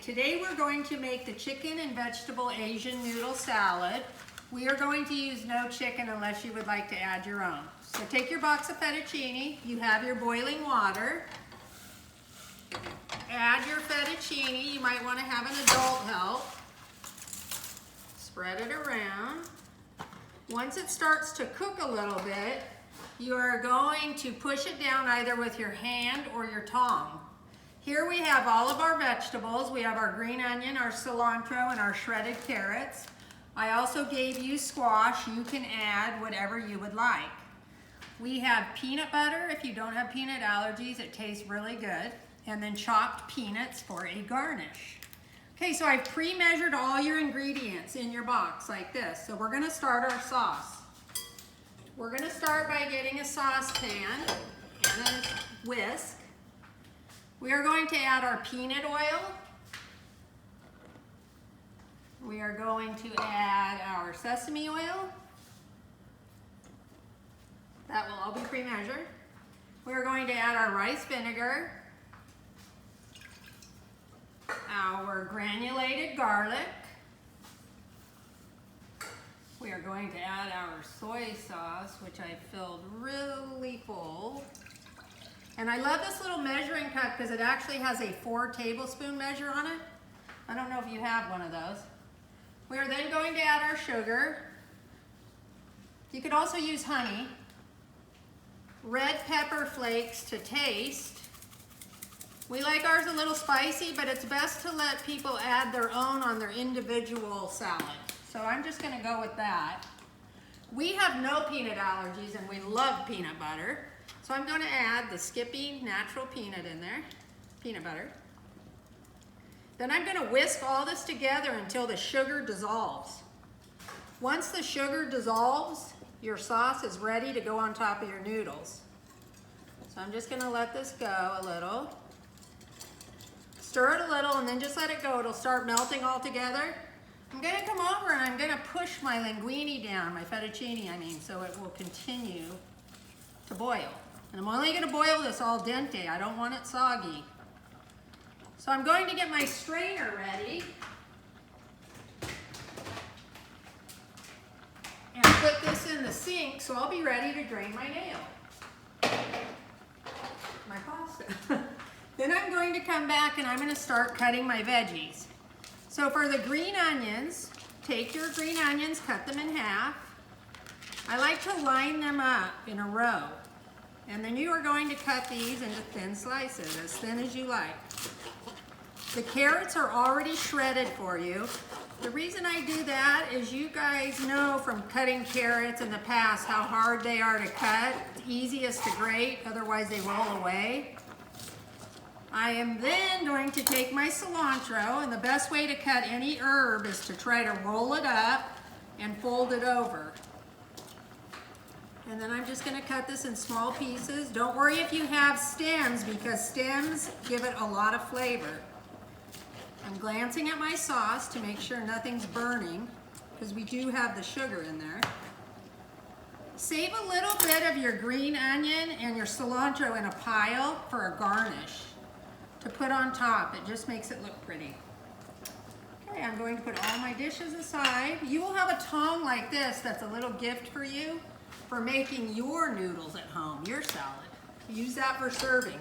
Today we're going to make the chicken and vegetable Asian noodle salad. We are going to use no chicken unless you would like to add your own. So take your box of fettuccine, you have your boiling water. Add your fettuccine, you might want to have an adult help. Spread it around. Once it starts to cook a little bit, you are going to push it down either with your hand or your tongue. Here we have all of our vegetables. We have our green onion, our cilantro, and our shredded carrots. I also gave you squash. You can add whatever you would like. We have peanut butter. If you don't have peanut allergies, it tastes really good. And then chopped peanuts for a garnish. Okay, so I've pre-measured all your ingredients in your box like this. So we're gonna start our sauce. We're gonna start by getting a saucepan and a whisk. We are going to add our peanut oil. We are going to add our sesame oil. That will all be pre-measured. We are going to add our rice vinegar, our granulated garlic. We are going to add our soy sauce, which I filled really full. And I love this little measuring cup because it actually has a 4 tablespoon measure on it. I don't know if you have one of those. We are then going to add our sugar. You could also use honey. Red pepper flakes to taste. We like ours a little spicy, but it's best to let people add their own on their individual salad. So I'm just gonna go with that. We have no peanut allergies and we love peanut butter. So I'm going to add the Skippy natural peanut in there, peanut butter. Then I'm going to whisk all this together until the sugar dissolves. Once the sugar dissolves, your sauce is ready to go on top of your noodles. So I'm just going to let this go a little. Stir it a little and then just let it go. It'll start melting all together. I'm going to come over and I'm going to push my linguine down, my fettuccine I mean, so it will continue to boil. And I'm only going to boil this al dente. I don't want it soggy. So I'm going to get my strainer ready and put this in the sink so I'll be ready to drain my nail. My pasta. Then I'm going to come back and I'm going to start cutting my veggies. So for the green onions, take your green onions, cut them in half. I like to line them up in a row. And then you are going to cut these into thin slices, as thin as you like. The carrots are already shredded for you. The reason I do that is you guys know from cutting carrots in the past how hard they are to cut. It's easiest to grate, otherwise they roll away. I am then going to take my cilantro, and the best way to cut any herb is to try to roll it up and fold it over. And then I'm just going to cut this in small pieces. Don't worry if you have stems because stems give it a lot of flavor. I'm glancing at my sauce to make sure nothing's burning because we do have the sugar in there. Save a little bit of your green onion and your cilantro in a pile for a garnish to put on top. It just makes it look pretty. Okay, I'm going to put all my dishes aside. You will have a tongue like this that's a little gift for you for making your noodles at home, your salad. Use that for serving.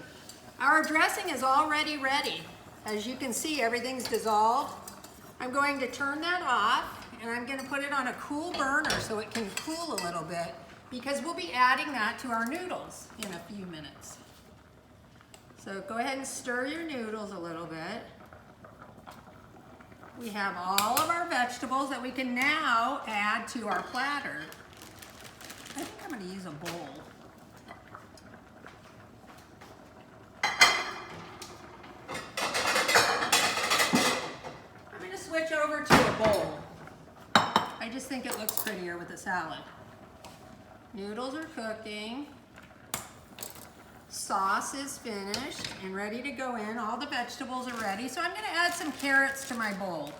Our dressing is already ready. As you can see, everything's dissolved. I'm going to turn that off and I'm going to put it on a cool burner so it can cool a little bit because we'll be adding that to our noodles in a few minutes. So go ahead and stir your noodles a little bit. We have all of our vegetables that we can now add to our platter. I think I'm going to use a bowl. I'm going to switch over to a bowl. I just think it looks prettier with a salad. Noodles are cooking. Sauce is finished and ready to go in. All the vegetables are ready. So I'm going to add some carrots to my bowl.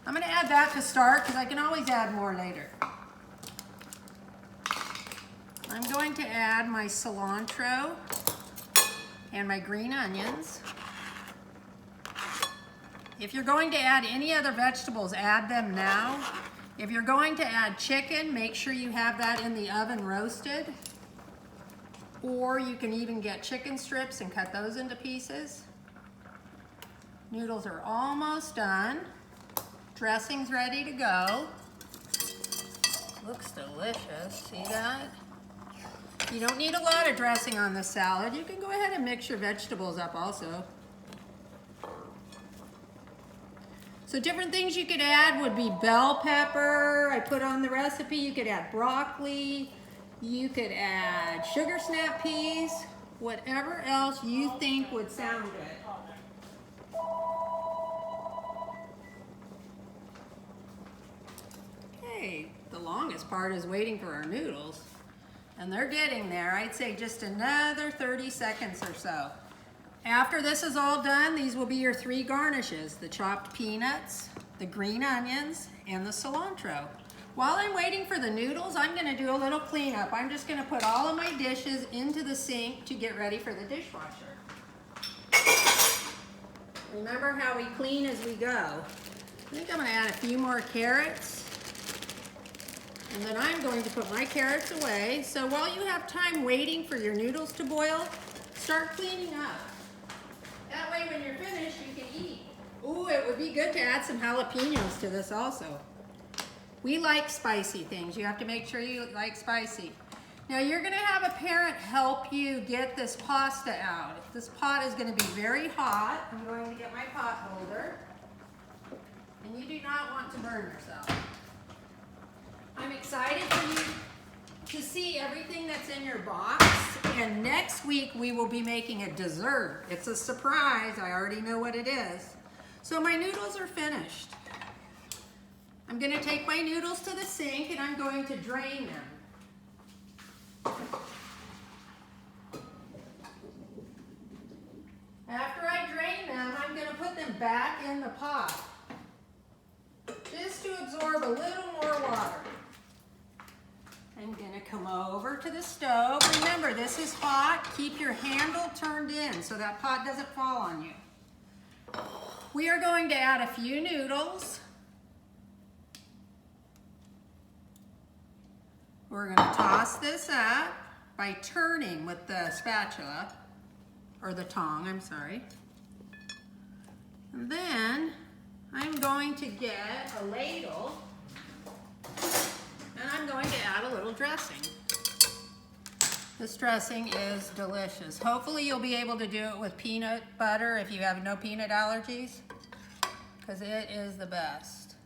I'm going to add that to start because I can always add more later. I'm going to add my cilantro and my green onions. If you're going to add any other vegetables, add them now. If you're going to add chicken, make sure you have that in the oven roasted. Or you can even get chicken strips and cut those into pieces. Noodles are almost done. Dressing's ready to go. Looks delicious, see that? You don't need a lot of dressing on the salad. You can go ahead and mix your vegetables up also. So different things you could add would be bell pepper. I put on the recipe. You could add broccoli. You could add sugar snap peas. Whatever else you think would sound good. Okay, the longest part is waiting for our noodles. And they're getting there. I'd say just another 30 seconds or so. After this is all done, these will be your 3 garnishes: the chopped peanuts, the green onions, and the cilantro. While I'm waiting for the noodles, I'm gonna do a little cleanup. I'm just gonna put all of my dishes into the sink to get ready for the dishwasher. Remember how we clean as we go. I think I'm gonna add a few more carrots. And then I'm going to put my carrots away. So while you have time waiting for your noodles to boil, start cleaning up. That way when you're finished, you can eat. Ooh, it would be good to add some jalapenos to this also. We like spicy things. You have to make sure you like spicy. Now you're gonna have a parent help you get this pasta out. This pot is gonna be very hot. I'm going to get my pot holder. And you do not want to burn yourself. I'm excited for you to see everything that's in your box, and next week we will be making a dessert. It's a surprise, I already know what it is. So my noodles are finished. I'm gonna take my noodles to the sink and I'm going to drain them. After I drain them, I'm gonna put them back in the pot, just to absorb a little more water. I'm gonna come over to the stove. Remember, this is hot. Keep your handle turned in so that pot doesn't fall on you. We are going to add a few noodles. We're gonna toss this up by turning with the spatula, or the tong, I'm sorry. And then I'm going to get a ladle and I'm going to add a little dressing. This dressing is delicious. Hopefully you'll be able to do it with peanut butter if you have no peanut allergies, because it is the best.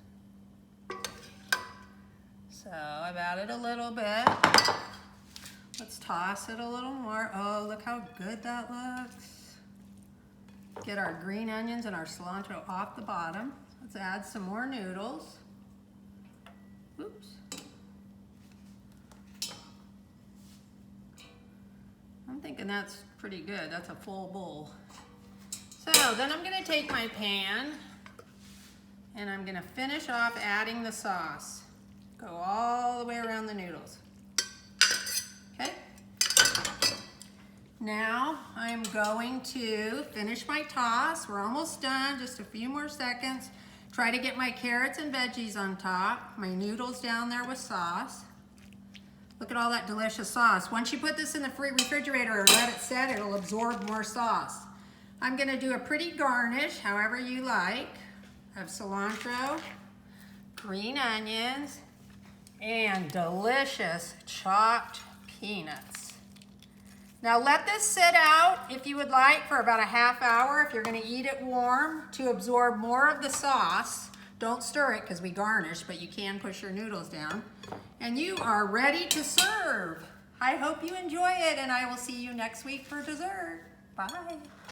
So I've added a little bit. Let's toss it a little more. Oh, look how good that looks. Get our green onions and our cilantro off the bottom. Let's add some more noodles. Oops. I'm thinking that's pretty good. That's a full bowl. So then I'm gonna take my pan and I'm gonna finish off adding the sauce. Go all the way around the noodles. Okay? Now I'm going to finish my toss. We're almost done, just a few more seconds. Try to get my carrots and veggies on top, my noodles down there with sauce. Look at all that delicious sauce. Once you put this in the refrigerator and let it set, it'll absorb more sauce. I'm gonna do a pretty garnish, however you like. I have cilantro, green onions, and delicious chopped peanuts. Now let this sit out, if you would like, for about a half hour if you're gonna eat it warm, to absorb more of the sauce. Don't stir it because we garnish, but you can push your noodles down. And you are ready to serve. I hope you enjoy it, and I will see you next week for dessert. Bye.